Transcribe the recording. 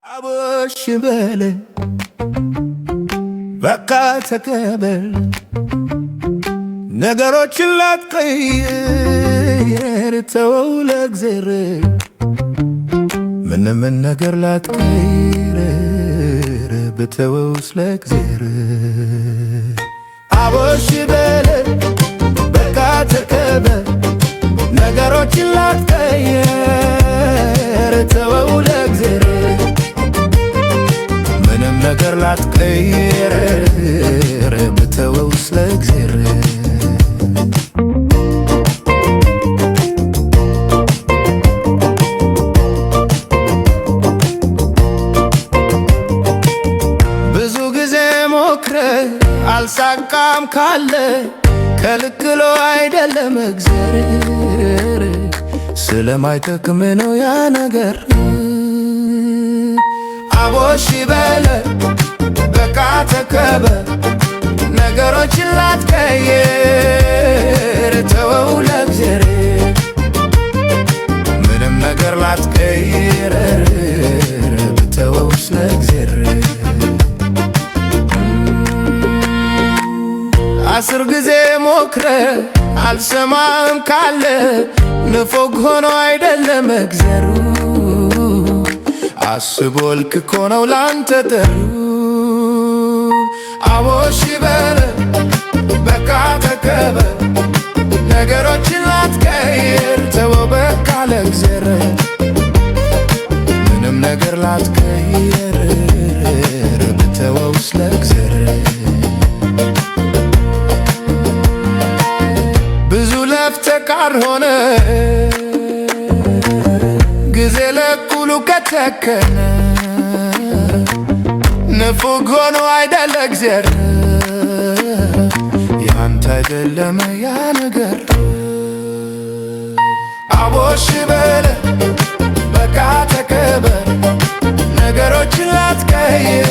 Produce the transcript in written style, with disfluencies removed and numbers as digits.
አቦሽ በል በቃ ተቀበል፣ ነገሮችን ላትቀይር ተወው ለእግዜር። ምንም ነገር ላትቀይር ብተወውስ ለእግዜር። አቦሽ በል በቃ ተቀበል፣ ነገሮችን ላትቀይር ተወው ለእግዜር። ምንም ነገር ላትቀይር ብተወውስ ለእግዜር። ብዙ ጊዜ ሞክረ አልሳካም ካለ ከልክሎ አይደለም እግዜር፣ ስለማይጠቅም ነው ያ ነገር። አቦሽ በል በቃ ተቀበል፣ ነገሮችን ላትቀይር ተወው ለእግዜር። ምንም ነገር ላትቀይር ብተወውስ ለእግዜር። 10 ጊዜ ሞክረ አልሰማም ካለ ንፎግ ሆኖ አይደለም እግዜሩ፣ አስቦ ልክ እኮ ነው ላንተ ጥሩ። አቦሽ በል በቃ ተቀበል፣ ነገሮችን ላትቀይር ተወው በቃ ለእግዜር። ምንም ነገር ላትቀይር ብተወውስ ለእግዜር። ብዙ ለፍተህ ካልሆነ ጊዜ ለኩሉ ከተከነ ንፉግ ሆኖ አይደለ እግዜር፣ ያንተ አይደለም ያ ነገር። አቦሽ በል በቃ ተቀበል፣ ነገሮችን ላትቀይር